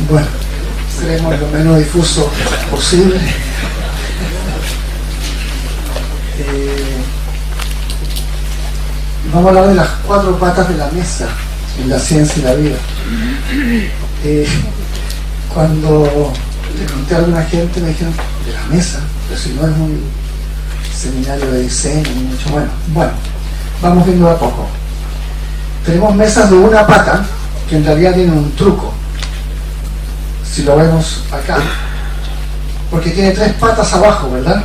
Bueno, seremos lo menos difuso posible. Vamos a hablar de las 4 patas de la mesa en la ciencia y la vida. Cuando le conté a alguna gente, me dijeron, ¿de la mesa? Pero si no es un seminario de diseño, ni mucho. Bueno, vamos viendo a poco. Tenemos mesas de una pata que en realidad tienen un truco, si lo vemos acá, porque tiene 3 patas abajo, ¿verdad?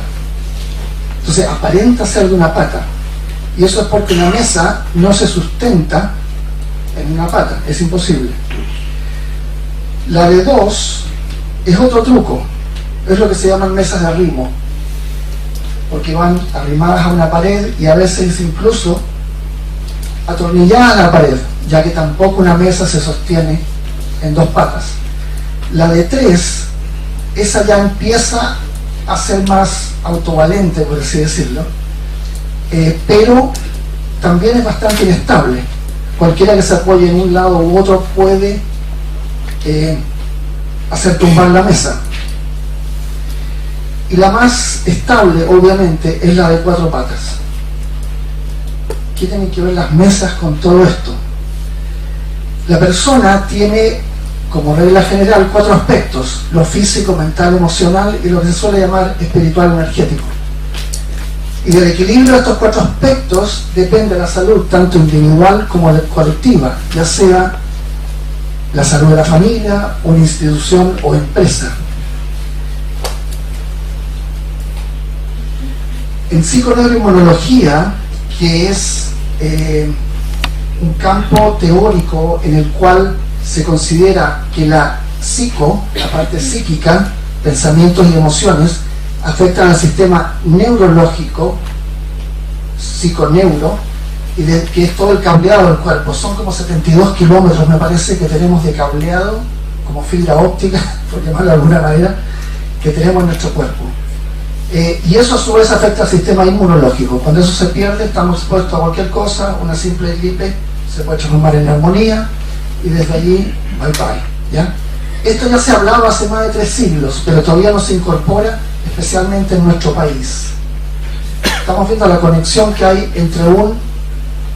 Entonces aparenta ser de una pata, y eso es porque la mesa no se sustenta en una pata, es imposible. La de 2 es otro truco, es lo que se llaman mesas de arrimo, porque van arrimadas a una pared y a veces incluso atornilladas a la pared, ya que tampoco una mesa se sostiene en 2 patas. La de 3, esa ya empieza a ser más autovalente, por así decirlo, pero también es bastante inestable. Cualquiera que se apoye en un lado u otro puede hacer tumbar la mesa. Y la más estable, obviamente, es la de 4 patas. ¿Qué tienen que ver las mesas con todo esto? La persona tiene, como regla general, 4 aspectos: lo físico, mental, emocional y lo que se suele llamar espiritual energético. Y del equilibrio de estos 4 aspectos depende la salud, tanto individual como colectiva, ya sea la salud de la familia, una institución o empresa. En psiconeuroinmunología, que es un campo teórico en el cual se considera que la parte psíquica, pensamientos y emociones, afectan al sistema neurológico, psiconeuro, y que es todo el cableado del cuerpo. Son como 72 kilómetros, me parece, que tenemos de cableado, como fibra óptica, por llamarlo de alguna manera, que tenemos en nuestro cuerpo. Y eso a su vez afecta al sistema inmunológico. Cuando eso se pierde, estamos expuestos a cualquier cosa. Una simple gripe se puede transformar en neumonía, y desde allí, bye bye, ¿ya? Esto ya se ha hablado hace más de 3 siglos, pero todavía no se incorpora, especialmente en nuestro país. Estamos viendo la conexión que hay entre un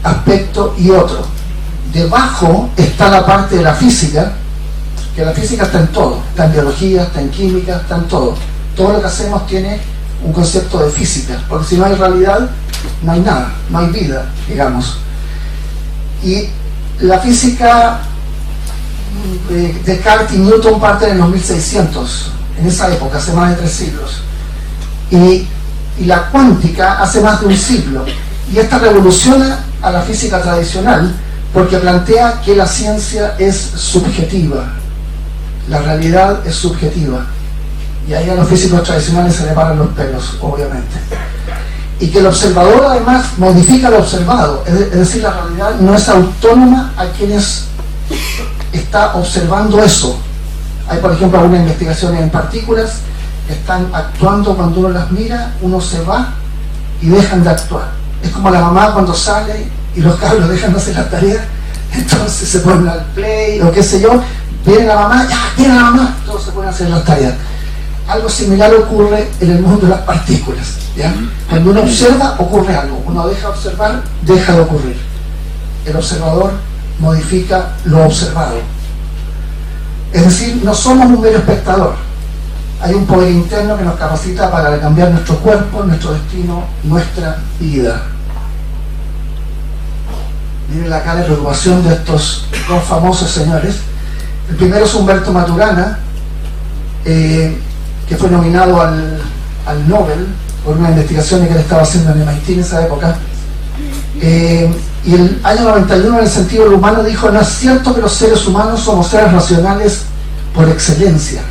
aspecto y otro. Debajo está la parte de la física, que la física está en todo, está en biología, está en química, está en todo. Todo lo que hacemos tiene un concepto de física, porque si no hay realidad, no hay nada, no hay vida, digamos. Y la física, Descartes y Newton parten en los 1600, en esa época, hace más de 3 siglos. Y la cuántica hace más de un siglo. Y esta revoluciona a la física tradicional porque plantea que la ciencia es subjetiva, la realidad es subjetiva. Y ahí a los físicos tradicionales se le paran los pelos, obviamente. Y que el observador además modifica lo observado, es decir, la realidad no es autónoma a quienes está observando eso. Hay, por ejemplo, algunas investigaciones en partículas que están actuando cuando uno las mira, uno se va y dejan de actuar. Es como la mamá cuando sale y los cabros dejan de hacer las tareas, entonces se ponen al play o qué sé yo, viene la mamá, ya, viene la mamá, todos se ponen a hacer las tareas. Algo similar ocurre en el mundo de las partículas, ¿ya? Cuando uno observa, ocurre algo. Uno deja de observar, deja de ocurrir. El observador modifica lo observado. Es decir, no somos un mero espectador. Hay un poder interno que nos capacita para cambiar nuestro cuerpo, nuestro destino, nuestra vida. Miren acá la preocupación de estos 2 famosos señores. El primero es Humberto Maturana, que fue nominado al Nobel por una investigación que él estaba haciendo en MIT en esa época. Y el año 91, en el sentido del humano, dijo: no es cierto que los seres humanos somos seres racionales por excelencia.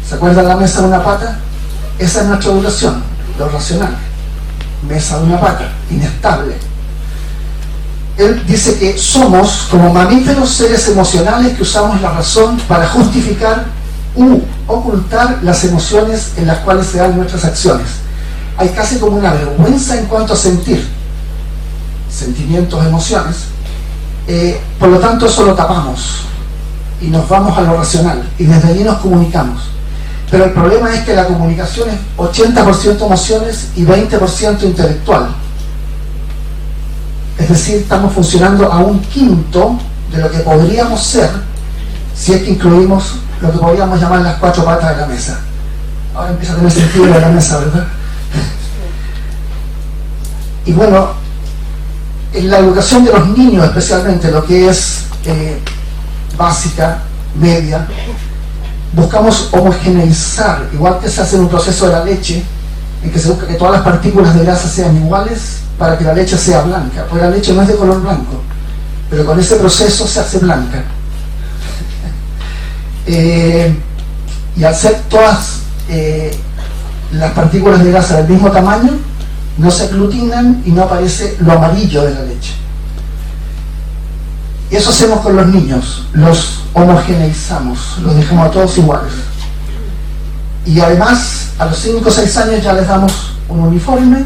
¿Se acuerdan la mesa de una pata? Esa es nuestra duración, lo racional. Mesa de una pata, inestable. Él dice que somos, como mamíferos, seres emocionales que usamos la razón para justificar u ocultar las emociones en las cuales se dan nuestras acciones. Hay casi como una vergüenza en cuanto a sentir sentimientos, emociones, por lo tanto eso lo tapamos y nos vamos a lo racional, y desde allí nos comunicamos. Pero el problema es que la comunicación es 80% emociones y 20% intelectual. Es decir, estamos funcionando a un quinto de lo que podríamos ser si es que incluimos lo que podríamos llamar las 4 patas de la mesa. Ahora empieza a tener sentido de la mesa, ¿verdad? Y bueno, en la educación de los niños, especialmente lo que es básica, media, buscamos homogeneizar, igual que se hace en un proceso de la leche, en que se busca que todas las partículas de grasa sean iguales para que la leche sea blanca, porque la leche no es de color blanco, pero con ese proceso se hace blanca. Y al ser todas las partículas de grasa del mismo tamaño, no se aglutinan y no aparece lo amarillo de la leche. Y eso hacemos con los niños, los homogeneizamos, los dejamos a todos iguales. Y además, a los 5 o 6 años ya les damos un uniforme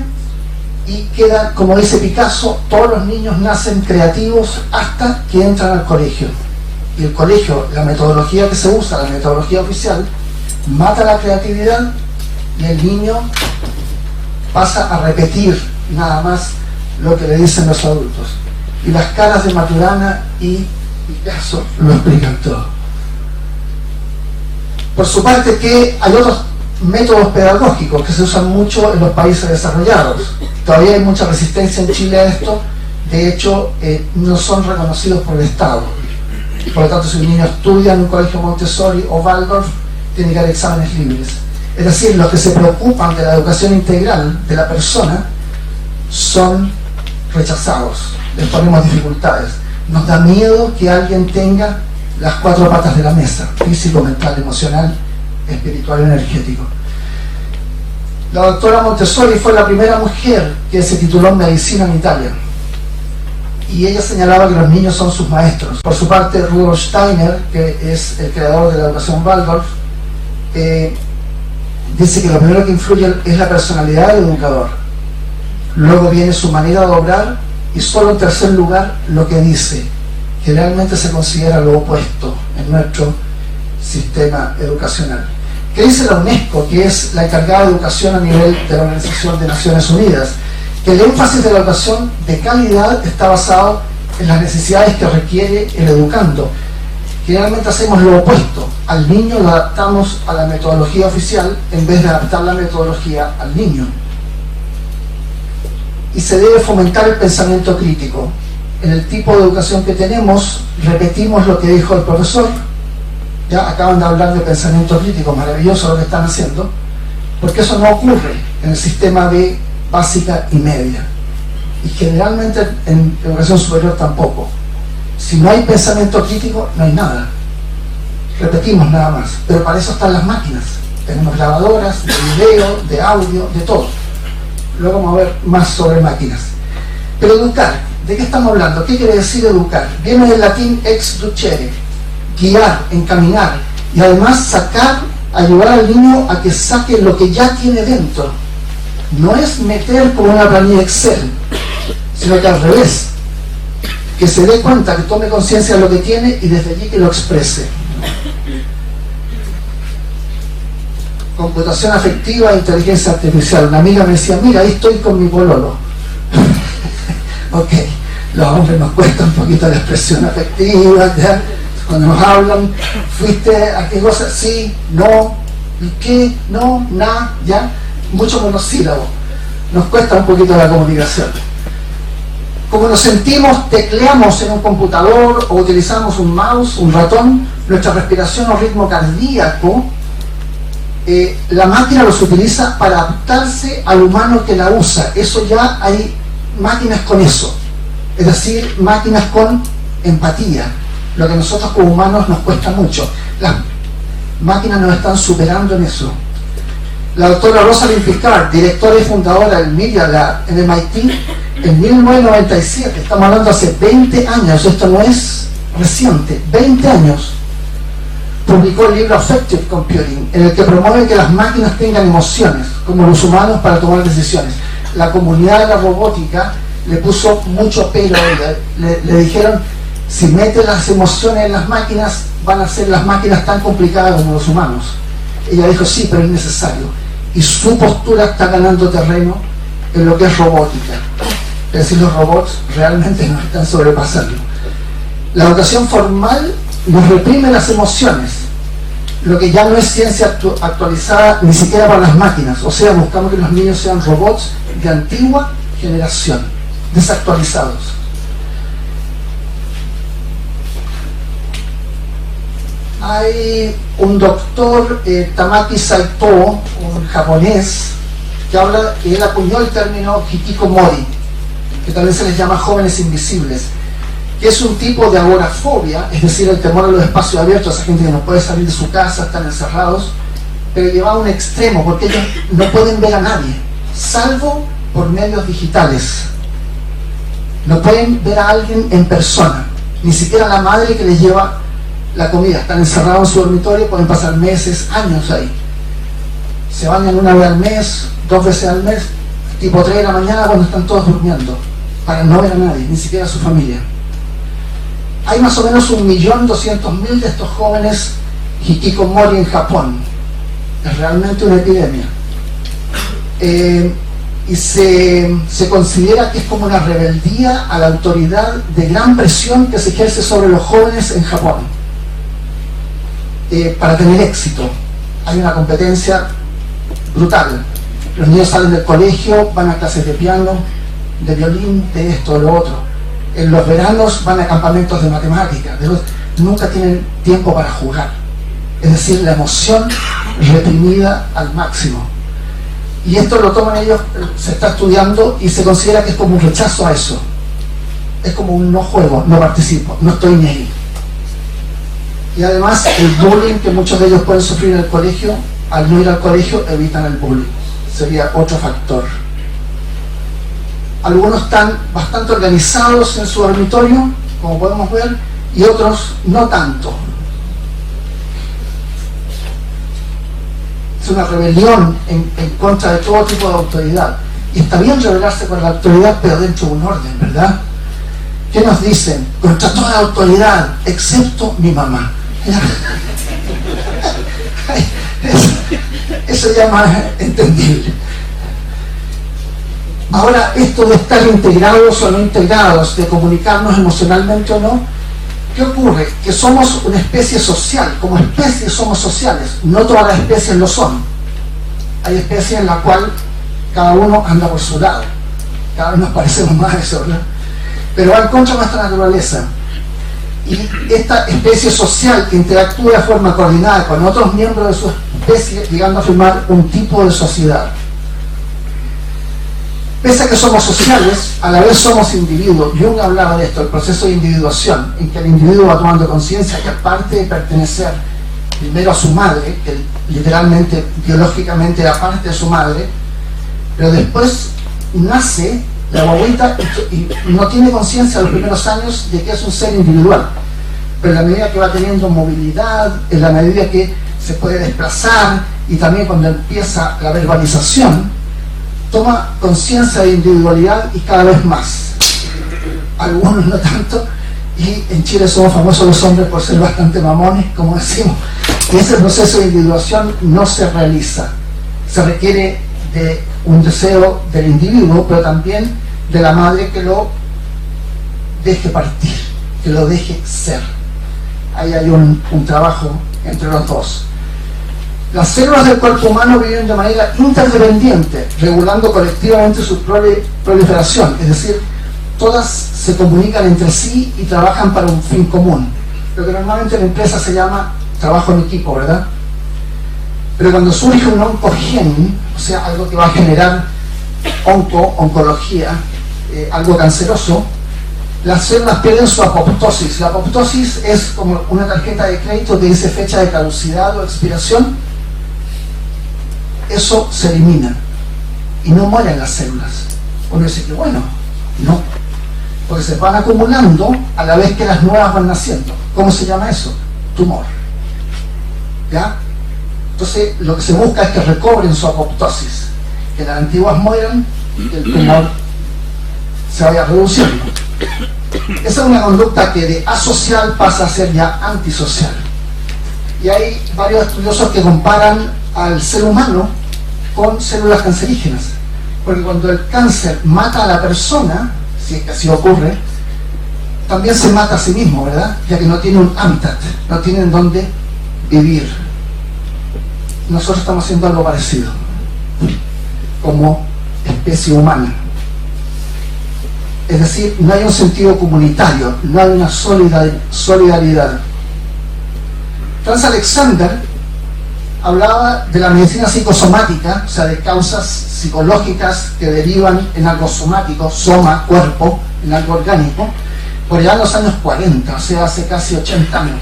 y queda, como dice Picasso, todos los niños nacen creativos hasta que entran al colegio. Y el colegio, la metodología que se usa, la metodología oficial, mata la creatividad y el niño pasa a repetir nada más lo que le dicen los adultos. Y las caras de Maturana y Picasso lo explican todo. Por su parte, que hay otros métodos pedagógicos que se usan mucho en los países desarrollados. Todavía hay mucha resistencia en Chile a esto. De hecho, no son reconocidos por el Estado. Por lo tanto, si un niño estudia en un colegio Montessori o Waldorf, tiene que haber exámenes libres. Es decir, los que se preocupan de la educación integral de la persona son rechazados, les ponemos dificultades. Nos da miedo que alguien tenga las 4 patas de la mesa: físico, mental, emocional, espiritual y energético. La doctora Montessori fue la primera mujer que se tituló en medicina en Italia, y ella señalaba que los niños son sus maestros. Por su parte, Rudolf Steiner, que es el creador de la educación Waldorf, dice que lo primero que influye es la personalidad del educador, luego viene su manera de obrar y solo en tercer lugar lo que dice, que realmente se considera lo opuesto en nuestro sistema educacional. ¿Qué dice la UNESCO, que es la encargada de educación a nivel de la Organización de Naciones Unidas? Que el énfasis de la educación de calidad está basado en las necesidades que requiere el educando. Generalmente hacemos lo opuesto: al niño lo adaptamos a la metodología oficial en vez de adaptar la metodología al niño. Y se debe fomentar el pensamiento crítico. En el tipo de educación que tenemos, repetimos lo que dijo el profesor. Ya acaban de hablar de pensamiento crítico, maravilloso lo que están haciendo, porque eso no ocurre en el sistema de básica y media, y generalmente en educación superior tampoco. Si no hay pensamiento crítico, no hay nada, repetimos nada más. Pero para eso están las máquinas, tenemos grabadoras de video, de audio, de todo. Luego vamos a ver más sobre máquinas. Pero educar, ¿de qué estamos hablando? ¿Qué quiere decir educar? Viene del latín exducere, guiar, encaminar, y además sacar, ayudar al niño a que saque lo que ya tiene dentro. No es meter como una planilla Excel, sino que al revés, que se dé cuenta, que tome conciencia de lo que tiene y desde allí que lo exprese. Computación afectiva e inteligencia artificial. Una amiga me decía: mira, ahí estoy con mi pololo. Ok, los hombres nos cuesta un poquito la expresión afectiva, ¿ya? Cuando nos hablan, ¿fuiste a qué cosa? Sí, no, ¿y qué? No, na, ¿ya? Mucho monosílabo. Nos cuesta un poquito la comunicación. Como nos sentimos, tecleamos en un computador o utilizamos un mouse, un ratón, nuestra respiración o ritmo cardíaco, la máquina los utiliza para adaptarse al humano que la usa. Eso ya hay máquinas con eso, es decir, máquinas con empatía, lo que a nosotros como humanos nos cuesta mucho. Las máquinas nos están superando en eso. La doctora Rosalind Picard, directora y fundadora del Media Lab en MIT, en 1997, estamos hablando hace 20 años, esto no es reciente, 20 años, publicó el libro Affective Computing, en el que promueve que las máquinas tengan emociones, como los humanos, para tomar decisiones. La comunidad de la robótica le puso mucho pelo a ella, le dijeron: Si mete las emociones en las máquinas, van a ser las máquinas tan complicadas como los humanos. Ella dijo, sí, pero es necesario. Y su postura está ganando terreno en lo que es robótica. Es decir, los robots realmente nos están sobrepasando. La educación formal nos reprime las emociones, lo que ya no es ciencia actualizada ni siquiera para las máquinas. O sea, buscamos que los niños sean robots de antigua generación, desactualizados. Hay un doctor, Tamaki Saito, un japonés, que habla, que él acuñó el término hikikomori, que también se les llama jóvenes invisibles, que es un tipo de agorafobia, es decir, el temor a los espacios abiertos, esa gente que no puede salir de su casa, están encerrados, pero llevado a un extremo, porque ellos no pueden ver a nadie, salvo por medios digitales. No pueden ver a alguien en persona, ni siquiera la madre que les lleva la comida. Están encerrados en su dormitorio, pueden pasar meses, años ahí. Se bañan una vez al mes, 2 veces al mes, tipo 3 de la mañana cuando están todos durmiendo, para no ver a nadie, ni siquiera a su familia. Hay más o menos 1.200.000 de estos jóvenes hikikomori en Japón. Es realmente una epidemia. Y se considera que es como una rebeldía a la autoridad de gran presión que se ejerce sobre los jóvenes en Japón. Para tener éxito hay una competencia brutal. Los niños salen del colegio, van a clases de piano, de violín, de esto, de lo otro. En los veranos van a campamentos de matemáticas. Nunca tienen tiempo para jugar. Es decir, la emoción reprimida al máximo. Y esto lo toman ellos, se está estudiando y se considera que es como un rechazo a eso. Es como un no juego, no participo, no estoy ni ahí. Y además el bullying que muchos de ellos pueden sufrir en el colegio, al no ir al colegio evitan el bullying. Sería otro factor. Algunos están bastante organizados en su dormitorio, como podemos ver, y otros no tanto. Es una rebelión en contra de todo tipo de autoridad. Y está bien rebelarse con la autoridad, pero dentro de un orden, ¿verdad? ¿Qué nos dicen? Contra toda la autoridad, excepto mi mamá. Eso ya más entendible. Ahora, esto de estar integrados o no integrados, de comunicarnos emocionalmente o no, ¿qué ocurre? Que somos una especie social. Como especie somos sociales. No todas las especies lo son. Hay especies en las cuales cada uno anda por su lado. Cada vez nos parecemos más a eso, ¿verdad? Pero va en contra de nuestra naturaleza. Y esta especie social que interactúa de forma coordinada con otros miembros de su especie, llegando a formar un tipo de sociedad. Pese a que somos sociales, a la vez somos individuos. Jung hablaba de esto, el proceso de individuación, en que el individuo va tomando conciencia que aparte de pertenecer primero a su madre, que literalmente, biológicamente era parte de su madre, pero después nace la guaguita y no tiene conciencia los primeros años de que es un ser individual. Pero en la medida que va teniendo movilidad, en la medida que se puede desplazar y también cuando empieza la verbalización, toma conciencia de individualidad y cada vez más. Algunos no tanto, y en Chile somos famosos los hombres por ser bastante mamones, como decimos. Y ese proceso de individuación no se realiza. Se requiere de un deseo del individuo, pero también de la madre que lo deje partir, que lo deje ser. Ahí hay un trabajo entre los dos. Las células del cuerpo humano viven de manera interdependiente, regulando colectivamente su proliferación, es decir, todas se comunican entre sí y trabajan para un fin común. Lo que normalmente en la empresa se llama trabajo en equipo, ¿verdad? Pero cuando surge un oncogen, o sea, algo que va a generar oncología, algo canceroso, las células pierden su apoptosis. La apoptosis es como una tarjeta de crédito que dice fecha de caducidad o expiración. Eso se elimina y no mueren las células. Uno dice que bueno, no, porque se van acumulando a la vez que las nuevas van naciendo. ¿Cómo se llama eso? Tumor. ¿Ya? Entonces lo que se busca es que recobren su apoptosis, que las antiguas mueran y el tumor se vaya reduciendo. Esa es una conducta que de asocial pasa a ser ya antisocial. Y hay varios estudiosos que comparan al ser humano con células cancerígenas, porque cuando el cáncer mata a la persona, si es que así ocurre, también se mata a sí mismo, ¿verdad? Ya que no tiene un hábitat, no tiene en dónde vivir. Nosotros estamos haciendo algo parecido como especie humana. Es decir, no hay un sentido comunitario, no hay una solidaridad. Franz Alexander hablaba de la medicina psicosomática, o sea, de causas psicológicas que derivan en algo somático, soma, cuerpo, en algo orgánico, por allá en los años 40, o sea, hace casi 80 años.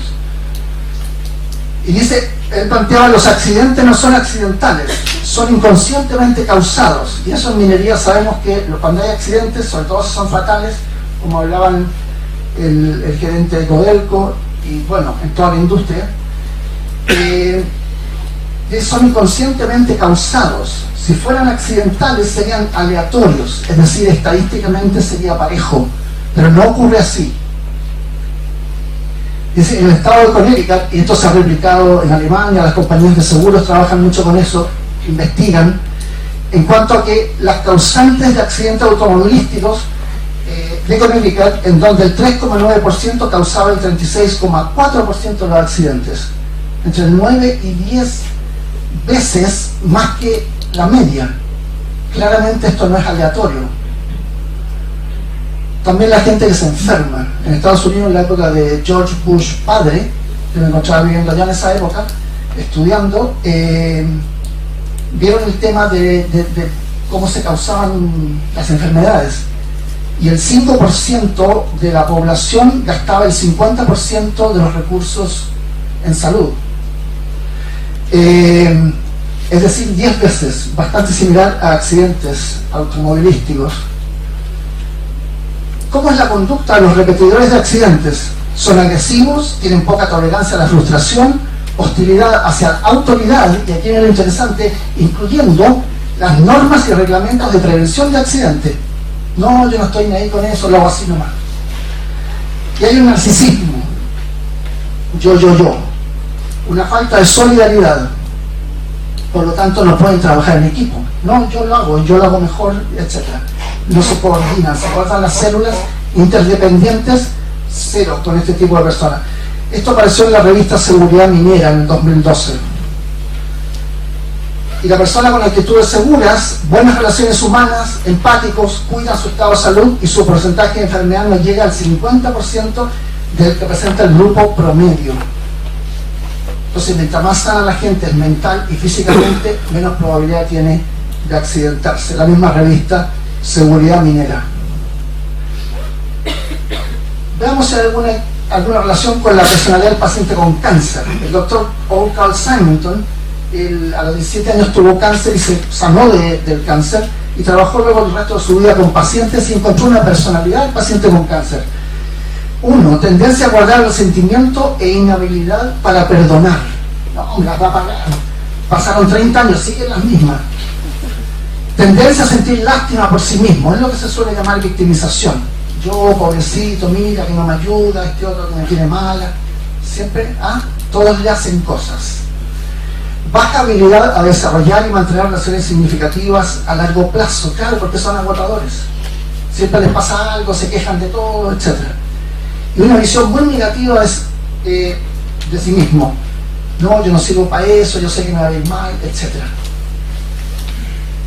Y dice, él planteaba, los accidentes no son accidentales, son inconscientemente causados. Y eso en minería sabemos que cuando hay accidentes, sobre todo si son fatales, como hablaban el gerente de Codelco, y bueno, en toda la industria, son inconscientemente causados. Si fueran accidentales serían aleatorios, es decir, estadísticamente sería parejo, pero no ocurre así. Dice, en el estado de Connecticut, y esto se ha replicado en Alemania, las compañías de seguros trabajan mucho con eso, investigan, en cuanto a que las causantes de accidentes automovilísticos de Connecticut, en donde el 3,9% causaba el 36,4% de los accidentes, entre 9 y 10 veces más que la media. Claramente esto no es aleatorio. También la gente que se enferma. En Estados Unidos, en la época de George Bush padre, que me encontraba viviendo allá en esa época, estudiando, vieron el tema de cómo se causaban las enfermedades. Y el 5% de la población gastaba el 50% de los recursos en salud. Es decir, 10 veces, bastante similar a accidentes automovilísticos. ¿Cómo es la conducta de los repetidores de accidentes? Son agresivos, tienen poca tolerancia a la frustración, hostilidad hacia la autoridad, y aquí viene lo interesante, incluyendo las normas y reglamentos de prevención de accidentes. No, yo no estoy ni ahí con eso, lo hago así nomás. Y hay un narcisismo, yo, una falta de solidaridad, por lo tanto no pueden trabajar en equipo. No, yo lo hago mejor, etc. No se coordinan, se cortan las células interdependientes, cero con este tipo de personas. Esto apareció en la revista Seguridad Minera en el 2012. Y la persona con actitudes seguras, buenas relaciones humanas, empáticos, cuidan su estado de salud y su porcentaje de enfermedad no llega al 50% del que presenta el grupo promedio. Entonces, mientras más sana la gente es mental y físicamente, menos probabilidad tiene de accidentarse. La misma revista Seguridad Minera. Veamos si hay alguna relación con la personalidad del paciente con cáncer. El doctor Carl Simonton, a los 17 años tuvo cáncer y se sanó del cáncer, y trabajó luego el resto de su vida con pacientes y encontró una personalidad del paciente con cáncer. 1. Tendencia a guardar el sentimiento e inhabilidad para perdonar. No, me las va a pagar. Pasaron 30 años, siguen las mismas. Tendencia a sentir lástima por sí mismo, es lo que se suele llamar victimización. Yo, pobrecito, mira que no me ayuda, este otro que me tiene mala. Siempre, todos le hacen cosas. Baja habilidad a desarrollar y mantener relaciones significativas a largo plazo, claro, porque son agotadores. Siempre les pasa algo, se quejan de todo, etc. Y una visión muy negativa es de sí mismo. No, yo no sirvo para eso, yo sé que me va a ir mal, etc.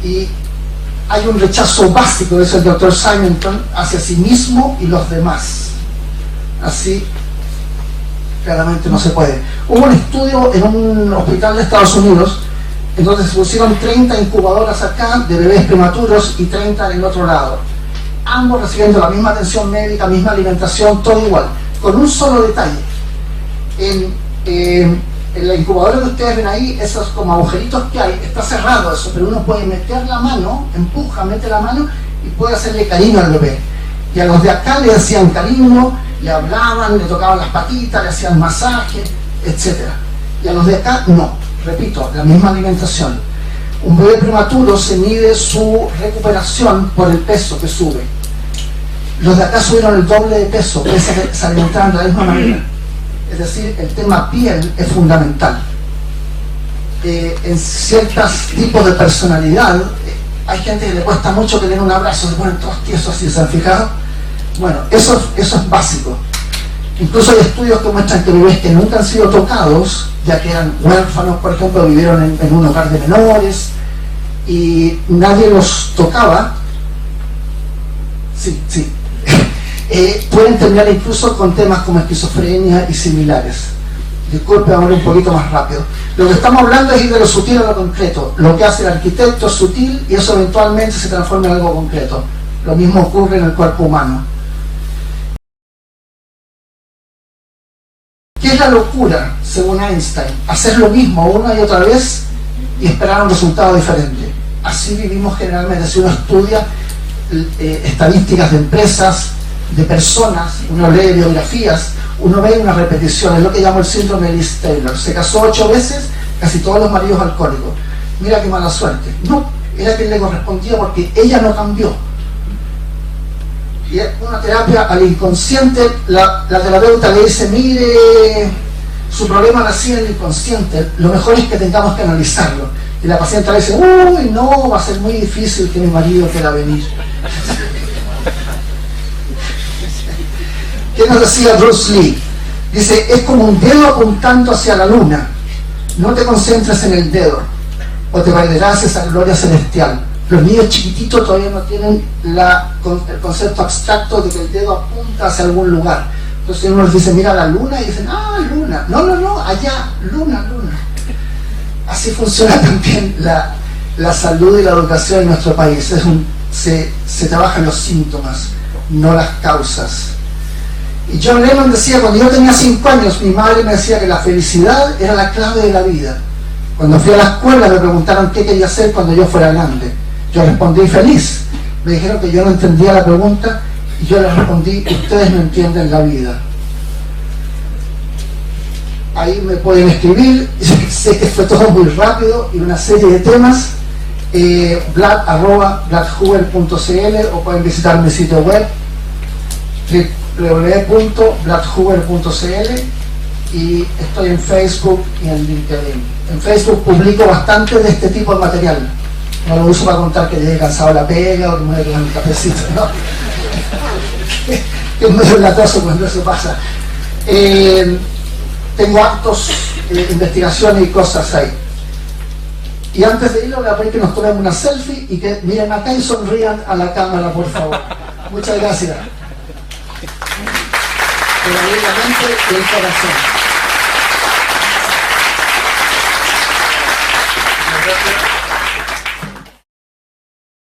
Y hay un rechazo básico, dice el doctor Simonton, hacia sí mismo y los demás. Así, claramente no se puede. Hubo un estudio en un hospital de Estados Unidos, en donde se pusieron 30 incubadoras acá de bebés prematuros y 30 en el otro lado. Ambos recibiendo la misma atención médica, misma alimentación, todo igual. Con un solo detalle. En la incubadora que ustedes ven ahí, esos como agujeritos que hay, está cerrado eso, pero uno puede meter la mano, empuja, mete la mano y puede hacerle cariño al bebé. Y a los de acá le hacían cariño, le hablaban, le tocaban las patitas, le hacían masaje, etc. Y a los de acá no, repito, la misma alimentación. Un bebé prematuro se mide su recuperación por el peso que sube. los de acá subieron el doble de peso, pese a que se alimentaban de la misma manera. Es decir, el tema piel es fundamental. En ciertos tipos de personalidad, hay gente que le cuesta mucho tener un abrazo, se ponen todos tiesos así, ¿se han fijado? Bueno, eso es básico. Incluso hay estudios que muestran que bebés que nunca han sido tocados, ya que eran huérfanos, por ejemplo, vivieron en un hogar de menores y nadie los tocaba, pueden terminar incluso con temas como esquizofrenia y similares. Disculpe, vamos a ir un poquito más rápido. Lo que estamos hablando es ir de lo sutil a lo concreto. Lo que hace el arquitecto es sutil y eso eventualmente se transforma en algo concreto. Lo mismo ocurre en el cuerpo humano. ¿Qué es la locura, según Einstein? Hacer lo mismo una y otra vez y esperar un resultado diferente. Así vivimos generalmente. Si uno estudia estadísticas de empresas, de personas, uno lee biografías, uno ve una repetición, es lo que llamo el síndrome de Liz Taylor. Se casó 8 veces, casi todos los maridos alcohólicos. Mira qué mala suerte. No, era quien le correspondía porque ella no cambió. Y es una terapia al inconsciente. La terapeuta le dice, mire, su problema nació en el inconsciente, lo mejor es que tengamos que analizarlo. Y la paciente le dice, uy, no, va a ser muy difícil que mi marido quiera venir. ¿Qué nos decía Bruce Lee? Dice, es como un dedo apuntando hacia la luna. No te concentres en el dedo, o te perderás esa gloria celestial. Los niños chiquititos todavía no tienen el concepto abstracto de que el dedo apunta hacia algún lugar. Entonces uno les dice, mira la luna, y dicen, ah, luna. No, allá, luna. Así funciona también la salud y la educación en nuestro país. Se trabajan los síntomas, no las causas. Y John Lennon decía, cuando yo tenía 5 años, mi madre me decía que la felicidad era la clave de la vida. Cuando fui a la escuela me preguntaron qué quería hacer cuando yo fuera grande. Yo respondí feliz. Me dijeron que yo no entendía la pregunta y yo les respondí, ustedes no entienden la vida. Ahí me pueden escribir. Sé que fue todo muy rápido y una serie de temas. Vlad@vladhuber.cl, o pueden visitar mi sitio web www.vladhuber.cl, y estoy en Facebook y en LinkedIn. En Facebook publico bastante de este tipo de material. No lo uso para contar que llegué cansado a la pega o que me voy a tomar un cafecito, ¿no? Que es medio latoso cuando eso pasa. Tengo actos, investigaciones y cosas ahí. Y antes de irlo voy a pedir que nos tomemos una selfie y que miren acá y sonrían a la cámara, por favor. Muchas gracias. De la mente y el corazón.